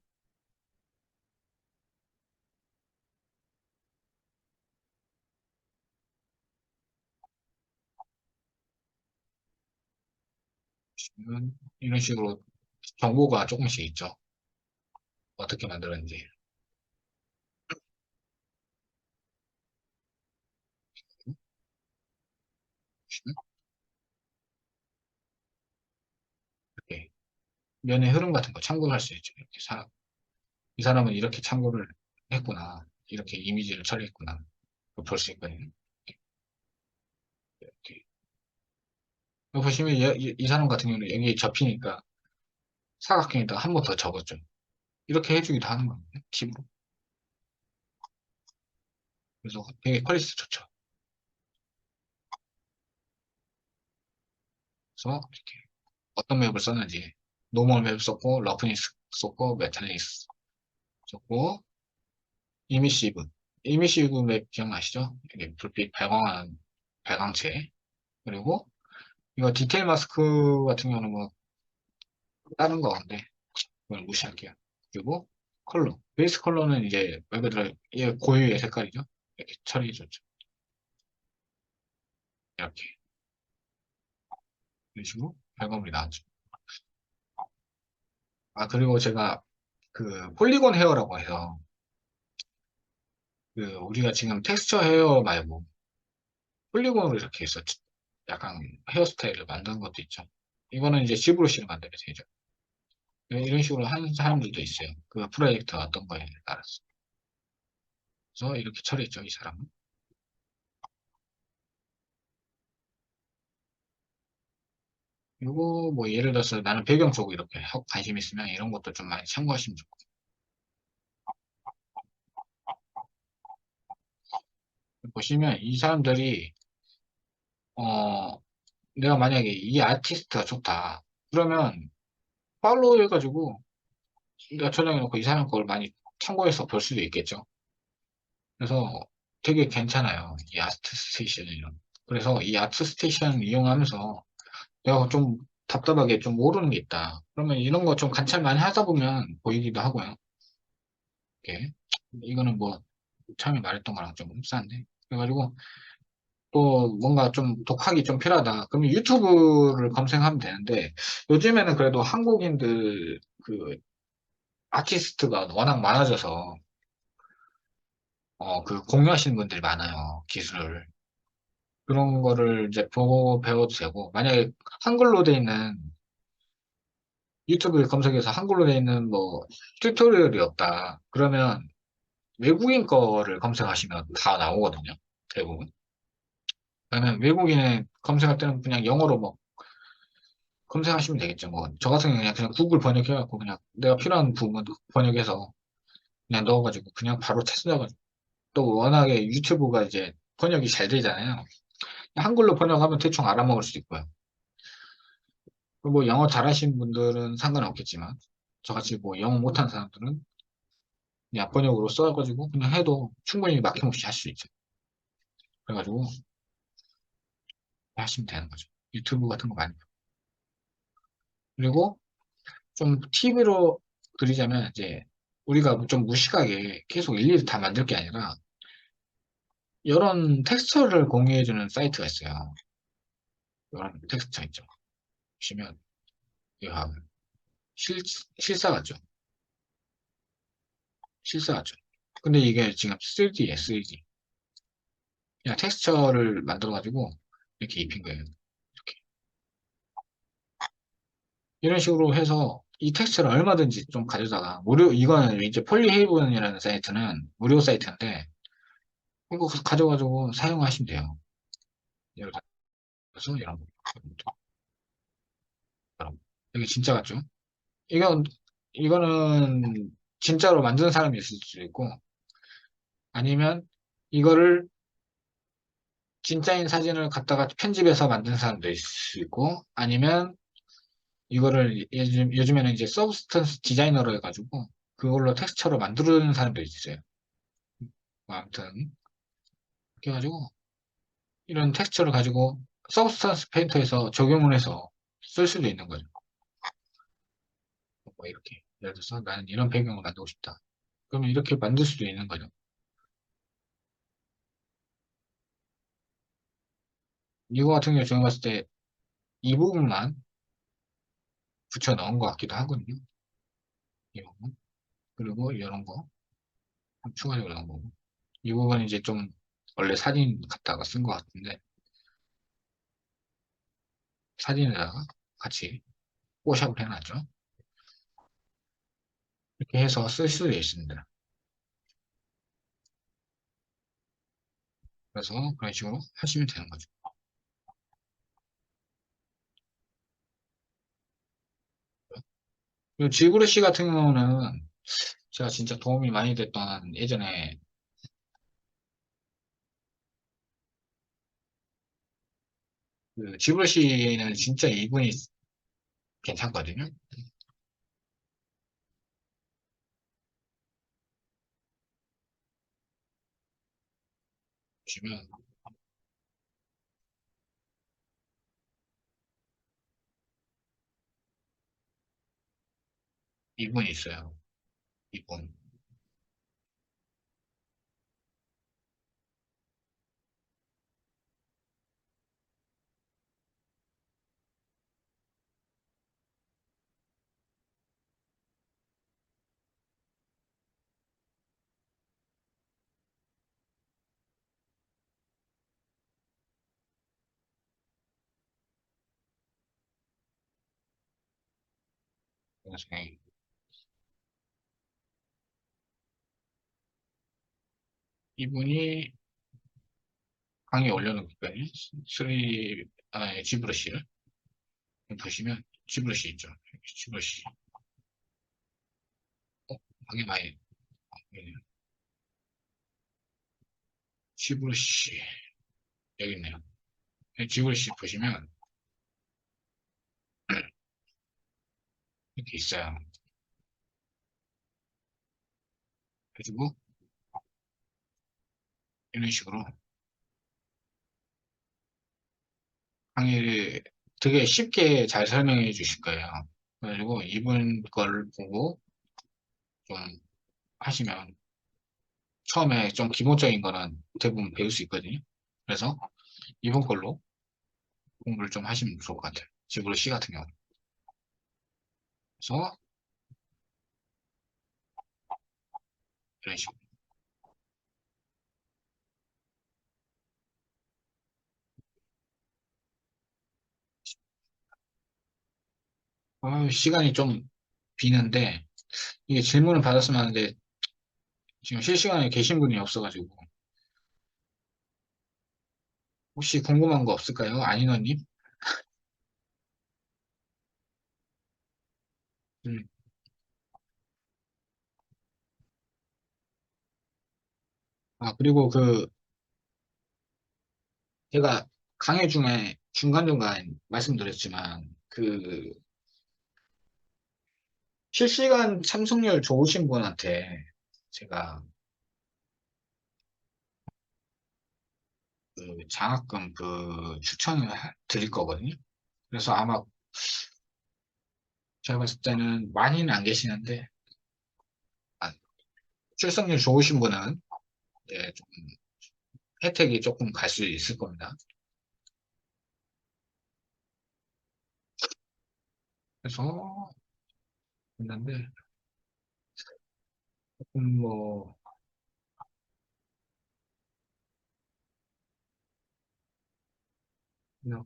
이런 식으로 정보가 조금씩 있죠. 어떻게 만들었는지. 이렇게 면의 흐름 같은 거 참고할 수 있죠. 이렇게 이 사람은 이렇게 참고를 했구나. 이렇게 이미지를 처리했구나. 볼 수 있거든요. 이렇게. 여기 보시면 이 사람 같은 경우는 여기 접히니까 사각형에다 한 번 더 접었죠. 이렇게 해주기도 하는 거거든요. 팁으로. 그래서 되게 퀄리티 좋죠. 그래서 이렇게 어떤 맵을 썼는지 노멀 맵 썼고 러프니스 썼고 메탈리스 썼고 이미시브 이미시브 맵 기억나시죠? 이게 불빛 발광하는 발광체 그리고 이거 디테일 마스크 같은 경우는 뭐 다른 거인데 그걸 무시할게요. 그리고 컬러 베이스 컬러는 이제 말 그대로 얘 고유의 색깔이죠. 이렇게 처리해줬죠. 이렇게 이런 식으로 발광물이 나왔죠. 아 그리고 제가 그 폴리곤 헤어라고 해서 그 우리가 지금 텍스처 헤어 말고 폴리곤으로 이렇게 해서 약간 헤어스타일을 만드는 것도 있죠. 이거는 이제 집으로씩 만들면 되죠. 이런 식으로 하는 사람들도 있어요. 그 프로젝트 어떤 거에 따라서. 그래서 이렇게 처리했죠, 이 사람은. 그리고 뭐 예를 들어서 나는 배경 쪽 이렇게 하고 관심 있으면 이런 것도 좀 많이 참고하시면 좋고. 보시면 이 사람들이, 어, 내가 만약에 이 아티스트가 좋다. 그러면 팔로우 해가지고 내가 저장해놓고 이 사람 걸 많이 참고해서 볼 수도 있겠죠. 그래서 되게 괜찮아요. 이 아트스테이션이요. 그래서 이 아트스테이션 이용하면서 내가 좀 답답하게 좀 모르는 게 있다. 그러면 이런 거 좀 관찰 많이 하다 보면 보이기도 하고요. 이렇게. 이거는 뭐 처음에 말했던 거랑 좀 흡사한데. 그래가지고 또 뭔가 좀 독학이 좀 필요하다. 그러면 유튜브를 검색하면 되는데 요즘에는 그래도 한국인들 그 아티스트가 워낙 많아져서 그 공유하시는 분들이 많아요. 기술을. 그런 거를 이제 보고 배워도 되고 만약에 한글로 돼 있는 유튜브 검색해서 한글로 돼 있는 뭐 튜토리얼이 없다. 그러면 외국인 거를 검색하시면 다 나오거든요. 대부분. 그러면 외국인의 검색할 때는 그냥 영어로 뭐 검색하시면 되겠죠. 뭐, 저 같은 경우는 그냥 구글 번역해갖고 그냥 내가 필요한 부분 번역해서 그냥 넣어가지고 그냥 바로 찾아가지고 또 워낙에 유튜브가 이제 번역이 잘 되잖아요. 한글로 번역하면 대충 알아먹을 수 있고요. 그리고 뭐 영어 잘하시는 분들은 상관없겠지만 저같이 뭐 영어 못하는 사람들은 그냥 번역으로 써가지고 그냥 해도 충분히 막힘없이 할 수 있죠. 그래가지고 하시면 되는 거죠. 유튜브 같은 거 많이. 그리고 좀 팁으로 드리자면 이제 우리가 좀 무식하게 계속 일일이 다 만들 게 아니라 이런 텍스처를 공유해주는 사이트가 있어요. 이런 텍스처 있죠. 보시면 이거 실, 실사 같죠? 실사 같죠? 근데 이게 지금 3D에 3D. 그냥 텍스처를 만들어가지고 이렇게 입힌 거예요. 이렇게. 이런 식으로 해서 이 텍스처를 얼마든지 좀 가져다가 무료 이거는 이제 폴리헤이븐이라는 사이트는 무료 사이트인데 이거 가져가지고 사용하시면 돼요. 예를 들어서 이런 거. 이런 거. 이게 진짜 같죠? 이건 이거는 진짜로 만든 사람이 있을 수도 있고 아니면 이거를 진짜인 사진을 갖다가 편집해서 만든 사람도 있을 수 있고 아니면 이거를 요즘에는 이제 서브스턴스 디자이너로 해가지고 그걸로 텍스처로 만드는 사람도 있어요. 뭐 아무튼 그렇게 해가지고 이런 텍스처를 가지고 서브스턴스 페인터에서 적용을 해서 쓸 수도 있는 거죠. 뭐 이렇게 예를 들어서 나는 이런 배경을 만들고 싶다. 그러면 이렇게 만들 수도 있는 거죠. 이거 같은 경우 제가 봤을 때 이 부분만 붙여 넣은 것 같기도 하거든요. 이 부분. 그리고 이런 거 추가적으로 넣은 거고. 이 부분 이제 좀 원래 사진 갖다가 쓴 것 같은데 사진에다가 같이 뽀샵을 해놨죠. 이렇게 해서 쓸 수도 있습니다. 그래서 그런 식으로 하시면 되는 거죠. 그리고 지브러시 같은 경우는 제가 진짜 도움이 많이 됐던 예전에 그 지브러시는 진짜 이분이 괜찮거든요. 보시면 이분이 있어요. 이분. 그래서 이분이 강의에 올려놓은 거예요. 지브러시를 보시면 지브러시 있죠. 지브러시. 강의 많이 지브러시 여기 있네요. 지브러시 보시면 이렇게 있어요. 그리고 이런 식으로 강의를 되게 쉽게 잘 설명해 주실 거예요. 그래가지고 이분 걸 보고 좀 하시면 처음에 좀 기본적인 거는 대부분 배울 수 있거든요. 그래서 이번 걸로 공부를 좀 하시면 좋을 것 같아요. 지브러 C 같은 경우는. 그래서 이런 식으로. 시간이 좀 비는데 이게 질문을 받았으면 하는데 지금 실시간에 계신 분이 없어가지고 혹시 궁금한 거 없을까요? 아니너님? 음. 그리고 제가 강의 중에 중간중간 말씀드렸지만 실시간 참석률 좋으신 분한테 제가 장학금 추천을 드릴 거거든요. 그래서 아마 제가 봤을 때는 많이는 안 계시는데 아, 출석률 좋으신 분은 좀 혜택이 조금 갈 수 있을 겁니다. 그래서 있는데 조금 뭐 그냥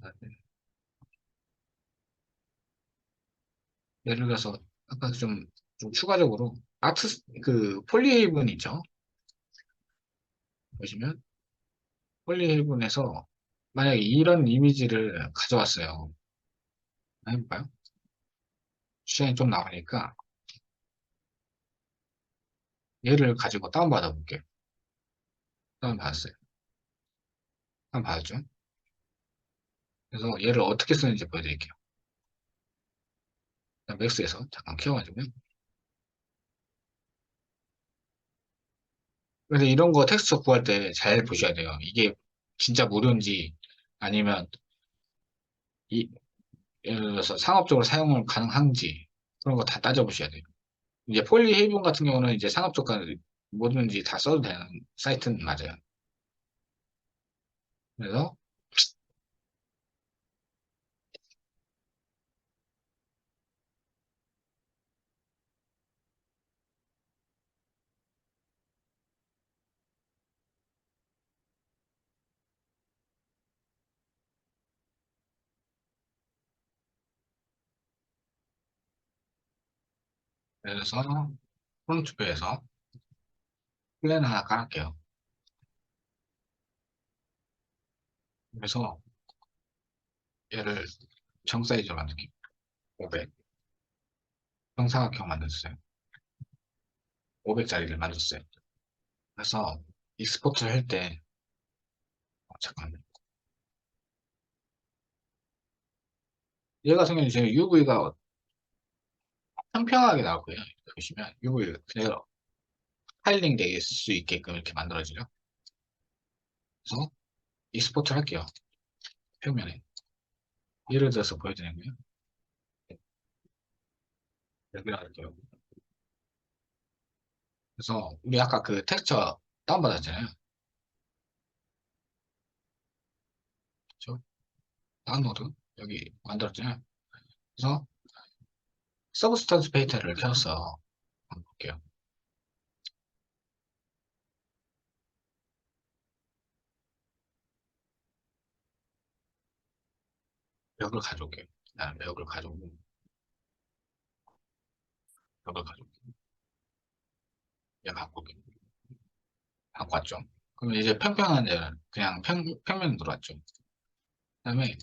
예를 들어서 아까 좀 추가적으로 폴리헤이븐 있죠? 보시면 폴리헤이븐에서 만약에 이런 이미지를 가져왔어요. 한번 해볼까요? 시간이 좀 남으니까 얘를 가지고 다운받아 볼게요. 다운받았어요. 다운받았죠? 그래서 얘를 어떻게 쓰는지 보여드릴게요. 맥스에서 잠깐 키워가지고요. 그래서 이런 거 텍스처 구할 때 잘 보셔야 돼요. 이게 진짜 무료인지 아니면 이, 예를 들어서 상업적으로 사용을 가능한지 그런 거 다 따져보셔야 돼요. 이제 폴리헤이븐 같은 경우는 이제 상업적으로 뭐든지 다 써도 되는 사이트는 맞아요. 그래서 그래서 프론트표에서 플랜 하나 깔을게요. 그래서 얘를 정 사이즈로 만들게요. 500 정사각형 만들었어요. 500짜리를 만들었어요. 그래서 익스포트를 할 때 잠깐만요. 얘 같은 경우는 지금 UV가 평평하게 나올 거예요. 보시면 UV 그대로 타일링 될 수 있게끔 이렇게 만들어지죠. 그래서 익스포트를 할게요. 평면에. 예를 들어서 보여드리는 거예요. 여기 할게요. 그래서 우리 아까 그 텍스처 다운받았잖아요. 그렇죠? 다운로드 여기 만들었잖아요. 그래서 서브스턴스 페이터를 켜서 한번 볼게요. 벽을 가져올게요. 벽을 가져오고 벽을 가져올게요. 얘 갖고 올게요. 갖고 왔죠. 그럼 이제 평평한 데는 그냥 평면 들어왔죠. 그다음에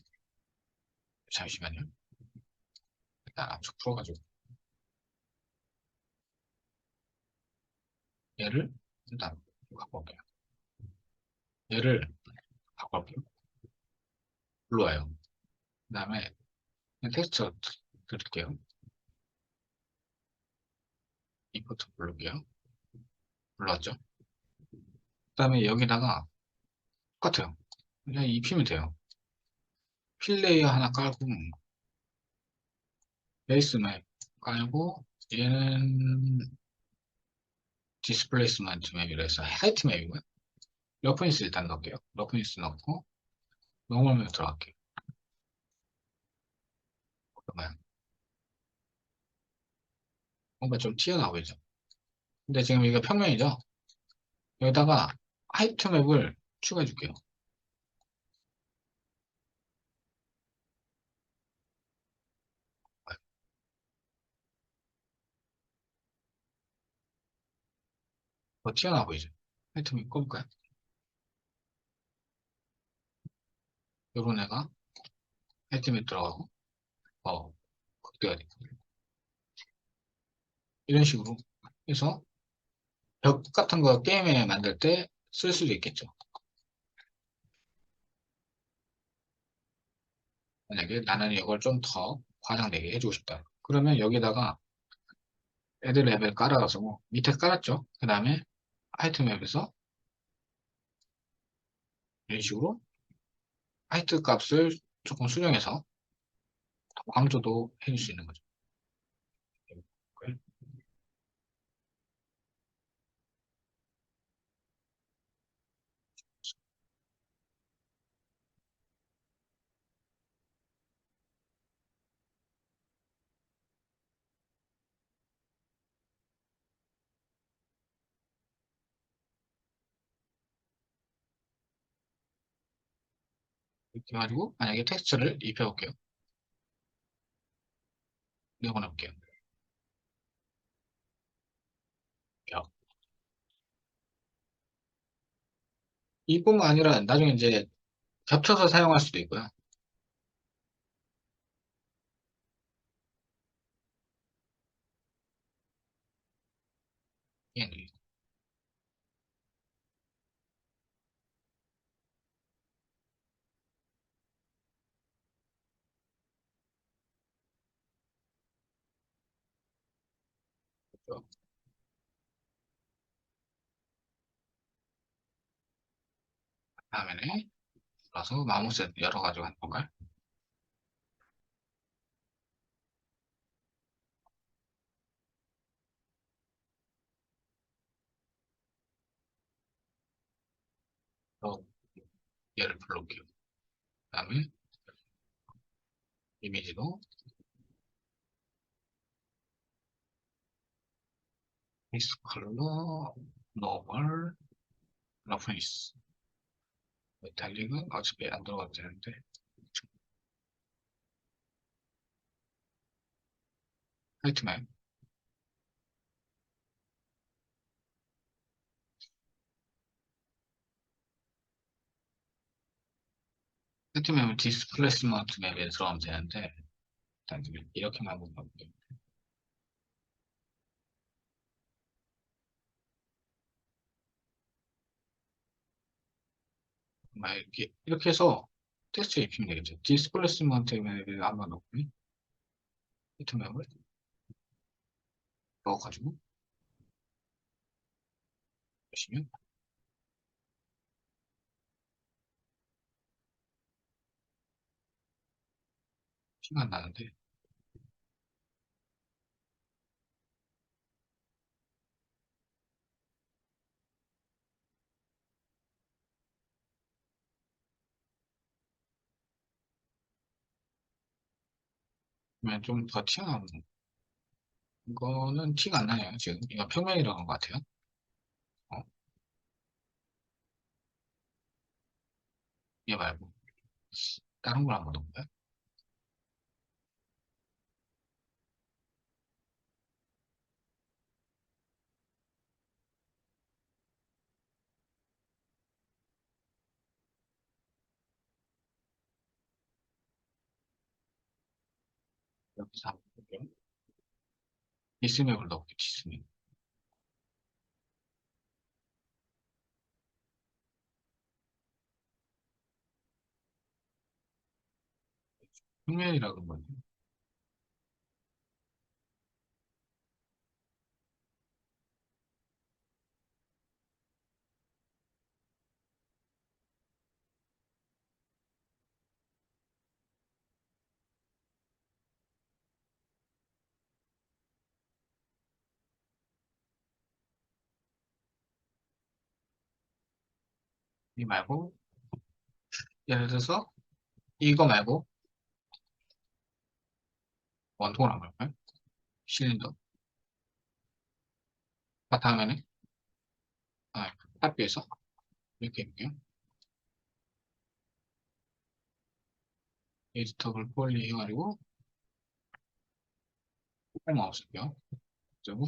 잠시만요. 일단 압축 풀어가지고 얘를 일단 갖고 올게요. 얘를 바꿔볼게요. 일로 와요. 그 다음에 텍스처 드릴게요. 임포트 부를게요. 불러왔죠? 그 다음에 여기다가 똑같아요. 그냥 입히면 돼요. 필 레이어 하나 깔고 베이스 맵 깔고 얘는 디스플레이스먼트 맵이라 해서 하이트 맵이고요. 러프니스 일단 넣을게요. 러프니스 넣고 노멀 맵 들어갈게요. 그러면 뭔가 좀 튀어나오고 보이죠? 근데 지금 이거 평면이죠? 여기다가 하이트 맵을 추가해 줄게요. 더 튀어나와 보이죠? 하이트 맵 꺼볼까요? 요런 애가 하이트 맵 들어가고 극대화 돼. 이런 식으로 해서 벽 같은 거 게임에 만들 때 쓸 수도 있겠죠. 만약에 나는 이걸 좀 더 과장되게 해주고 싶다. 그러면 여기다가 애들 랩을 깔아서 밑에 깔았죠. 그 다음에 하이트 맵에서 이런 식으로 하이트 값을 조금 수정해서 강조도 해줄 수 있는 거죠. 이렇게 가지고 만약에 텍스처를 입혀볼게요. 내보내볼게요. 벽. 이뿐만 아니라 나중에 이제 겹쳐서 사용할 수도 있고요. 예, 그렇죠. 다음에는 들어서 마우스 열어가지고 한번 볼까요? 또 얘를 불러올게요. 다음에 이미지도 페이스 컬러, 노멀, 러프니스. 메탈릭은 어차피 안 들어가도 되는데 화이트맨. 화이트맨은 디스플레이스먼트 맵에 들어가면 되는데 일단 이렇게만 한번 볼게요. 이렇게 해서 텍스트 입히면 되겠죠. 디스플레이스먼트 맵에 한번 넣고 화이트맵을 넣어가지고 보시면 티가 안 나는데 그러면 좀 더 튀어나오는 이거는 티가 안 나네요. 지금 이거 평면이라는 것 같아요. 어, 얘 말고 다른 걸 한번 넣어볼까요? 여기서 한번 볼게요. 디스맵을 넣어볼게요. 디스맵. 평면이라 그런 거지. 이 말고, 예를 들어서, 이거 말고, 원통을 한 걸까요? 실린더. 바탕화면에, 탑뷰에서, 이렇게 해볼게요. 에디터블 폴리 해가지고, 마우스 쓸게요. 그리고,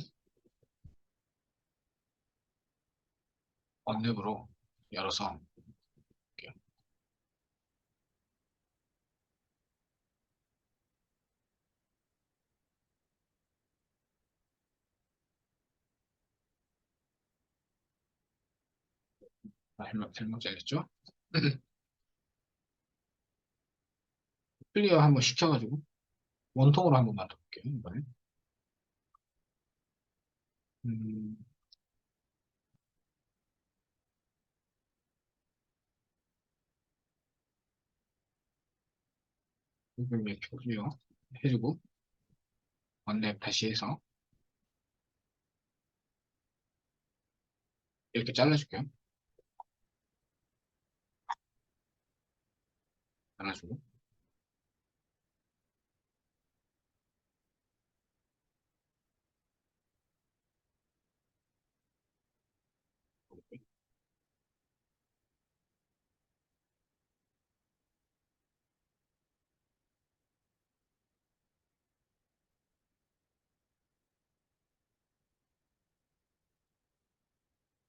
언랩으로 열어서, 볼게요. 잘못 잘렸죠? 클리어 한번 시켜가지고, 원통으로 한번 만들어볼게요. 이번에. 음, 이렇게 클리어 해주고, 언랩 다시 해서, 이렇게 잘라줄게요. 잘라주고,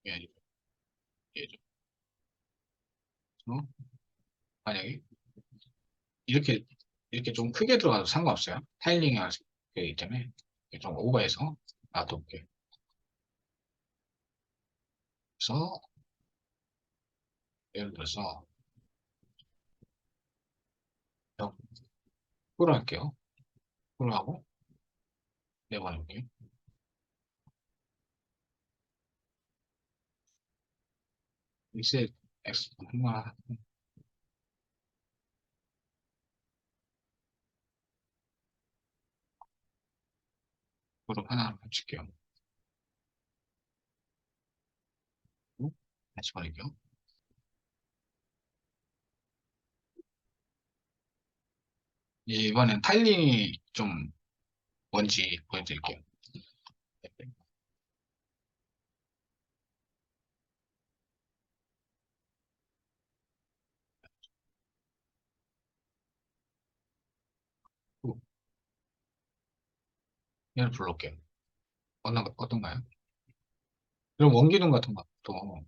예, 예, 어? 만약에, 이렇게, 이렇게 좀 크게 들어가도 상관없어요. 타일링이 되기 때문에, 이렇게 좀 오버해서 놔둘게요. 그래서, 예를 들어서, 풀어 할게요. 풀어 하고, 내보낼게요. 리셋 X, 한번, 그룹 하나 붙일게요. 다시 보낼게요. 이번엔 타일링이 좀 뭔지 보여드릴게요. 얘를 불러올게요. 어떤가요? 그럼 원기둥 같은 것도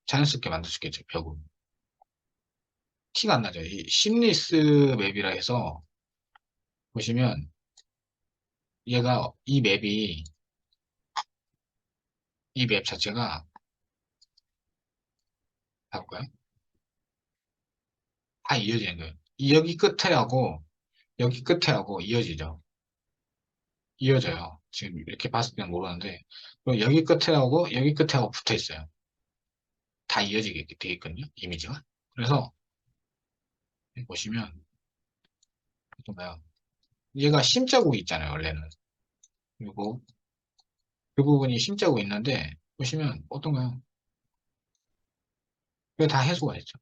자연스럽게 만들 수 있겠죠, 벽은. 티가 안 나죠. 이 심리스 맵이라 해서 보시면 얘가 이 맵 자체가 볼까요? 다 이어지는 거예요. 여기 끝에 하고 이어지죠. 이어져요. 지금 이렇게 봤을 때는 모르는데 그리고 여기 끝에 하고 여기 끝에 하고 붙어 있어요. 다 이어지게 되어 있거든요. 이미지가. 그래서 보시면 어떤가요? 얘가 심자국이 있잖아요. 원래는. 그리고 그 부분이 심자국이 있는데 보시면 어떤가요? 그게 다 해소가 됐죠.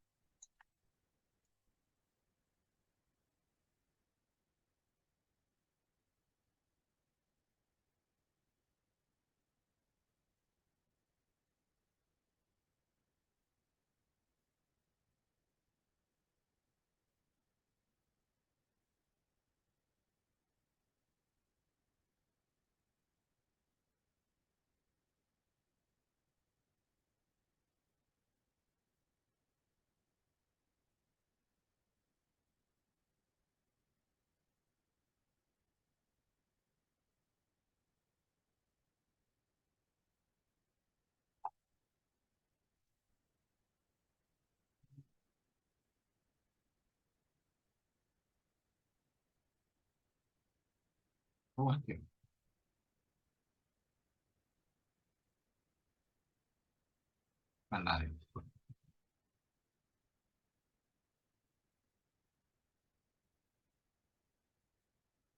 그거 할게요. 만나요.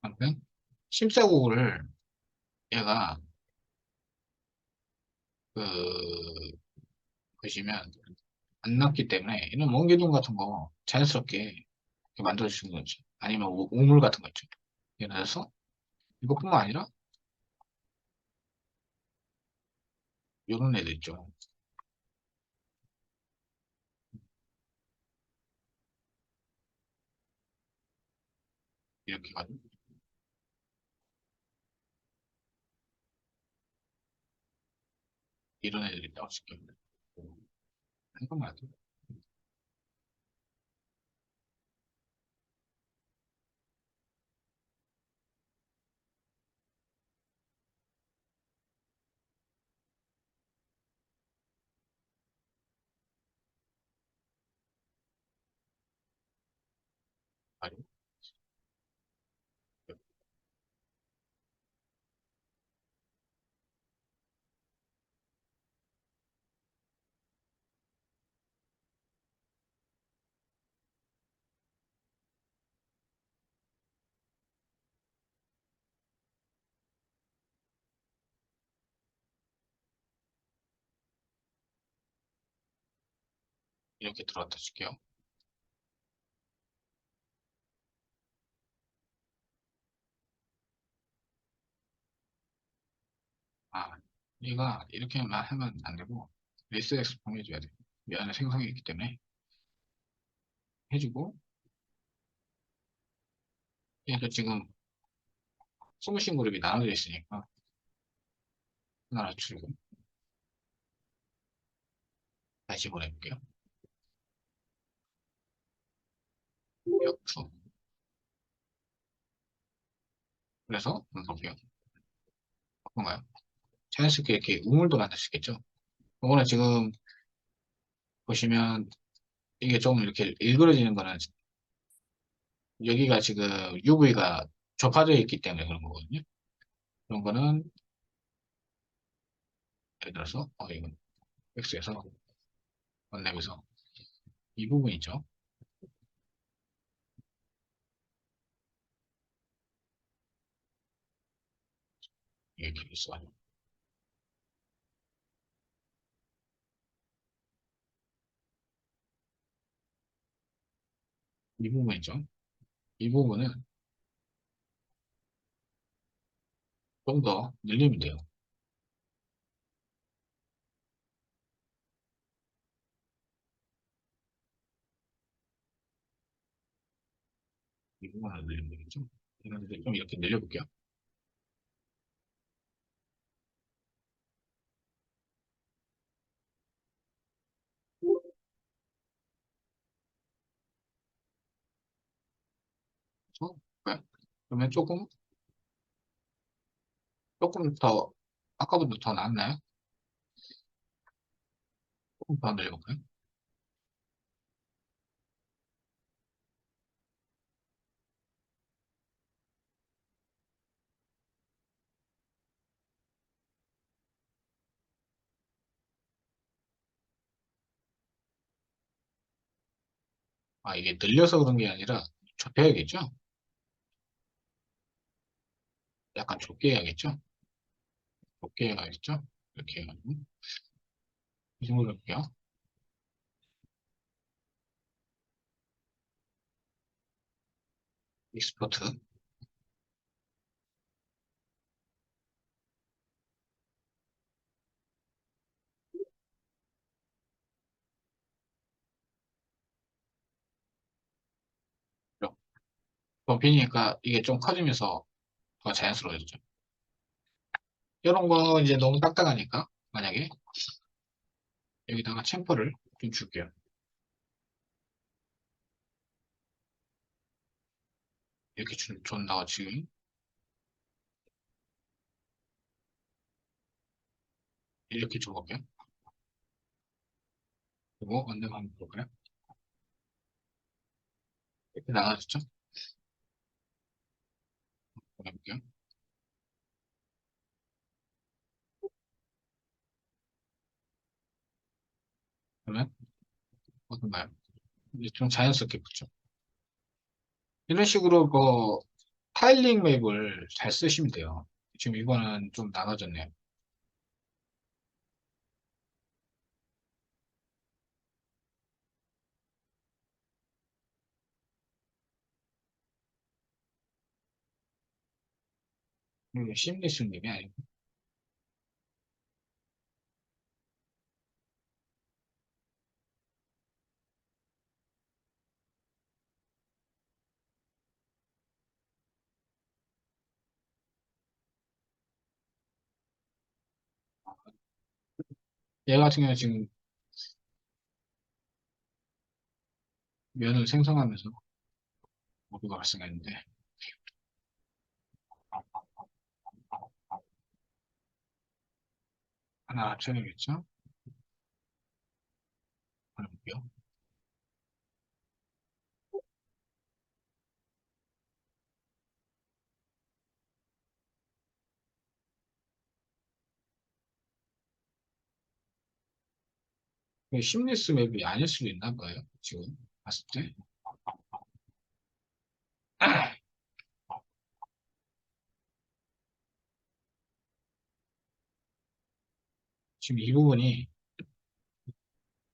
아무튼 심사고를 얘가 그 보시면 안 났기 때문에 이런 멍게동 같은 거 자연스럽게 이렇게 만들어주시는 거지. 아니면 우물 같은 거 있죠. 예를 들어서 이것뿐만 아니라 이런 애들 있죠. 이렇게 가지고 이런 애들이 나올 수 있겠네. 이것만 해도 말이 이렇게 들어갔다 줄게요. 아, 얘가 이렇게만 하면 안 되고 리스 엑스폼 해줘야 돼. 이 안에 생성이 있기 때문에 해주고 얘도 지금 소모싱 그룹이 나눠져 있으니까 하나 줄고 다시 보내볼게요. 역수. 그래서 한번 볼게요. 어떤가요? 자연스럽게 이렇게 우물도 만들 수 있겠죠? 이거는 지금 보시면 이게 좀 이렇게 일그러지는 거는 여기가 지금 UV가 접화되어 있기 때문에 그런 거거든요. 그런 거는 예를 들어서 이건 X에서 원랩에서 이 부분 있죠? 이게 케이스가 이 부분 있죠? 이 부분은 좀 더 늘리면 돼요. 이 부분을 늘리면 되겠죠? 이런 데좀 이렇게 늘려볼게요. 그래서 그러면 조금 더 아까보다 더 낫나요? 조금 더 늘려볼까요? 아, 이게 늘려서 그런 게 아니라 좁혀야겠죠? 약간 좁게 해야겠죠? 좁게 해야겠죠? 이렇게 해가지고 이 정도로 할게요. 익스포트. 범피니까 이게 좀 커지면서 더 자연스러워졌죠. 이런 거 이제 너무 딱딱하니까 만약에 여기다가 챔퍼를 좀 줄게요. 이렇게 준다고 지금 이렇게 줘볼게요. 그리고 언제가 한번 볼까요? 이렇게 나가졌죠? 보내볼게요. 그러면 어떤가요? 이제 좀 자연스럽게 붙죠. 이런 식으로 그 타일링 맵을 잘 쓰시면 돼요. 지금 이거는 좀 나눠졌네요. 이게 심리수님이 아니고. 얘 같은 경우는 지금 면을 생성하면서 오류가 발생했는데, 하나 합쳐야겠죠? 그러고요. 10리스 맵이 아닐 수도 있나 봐요. 지금 봤을 때. 지금 이 부분이,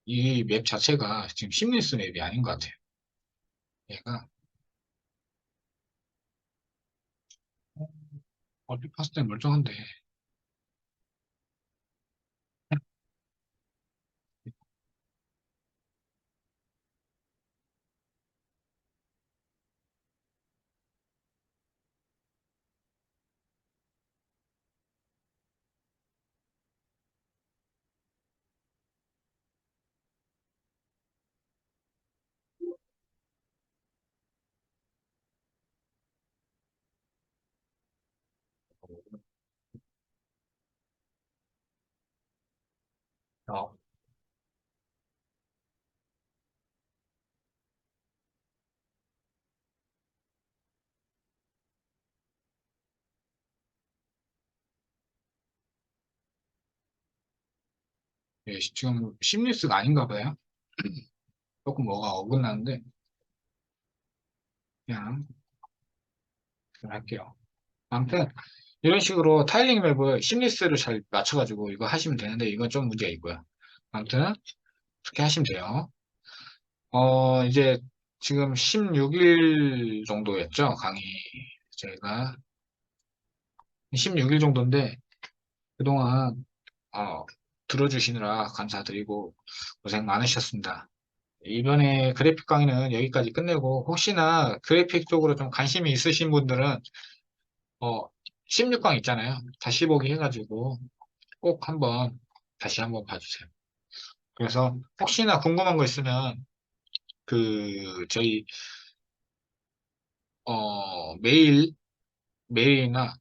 이 맵 자체가 지금 10리스 맵이 아닌 것 같아요. 얘가, 얼핏 봤을 때 멀쩡한데, 어, 예, 지금 10리스가 아닌가 봐요. 조금 뭐가 어긋나는데, 그냥, 할게요. 아무튼, 이런 식으로 타일링 맵을 10리스를 잘 맞춰가지고 이거 하시면 되는데, 이건 좀 문제가 있고요. 아무튼, 그렇게 하시면 돼요. 이제 지금 16일 정도였죠, 강의. 제가 16일 정도인데, 그동안, 어, 들어주시느라 감사드리고 고생 많으셨습니다. 이번에 그래픽 강의는 여기까지 끝내고, 혹시나 그래픽 쪽으로 좀 관심이 있으신 분들은, 어, 16강 있잖아요. 다시 보기 해가지고 꼭 한번, 다시 한번 봐주세요. 그래서 혹시나 궁금한 거 있으면, 저희, 메일이나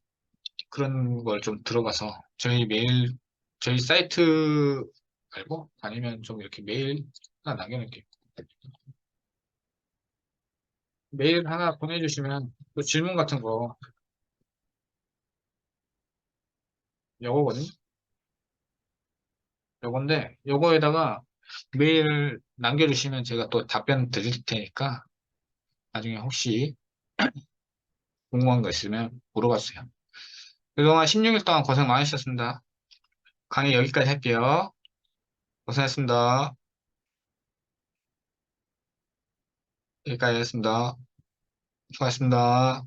그런 걸 좀 들어가서 저희 사이트 말고 아니면 좀 이렇게 메일 하나 남겨놓을게요. 메일 하나 보내주시면 또 질문 같은 거 요거거든요. 요건데 요거에다가 메일 남겨주시면 제가 또 답변 드릴 테니까 나중에 혹시 궁금한 거 있으면 물어봐주세요. 그동안 16일 동안 고생 많으셨습니다. 강의 여기까지 할게요. 고생했습니다. 여기까지 하겠습니다. 수고하셨습니다.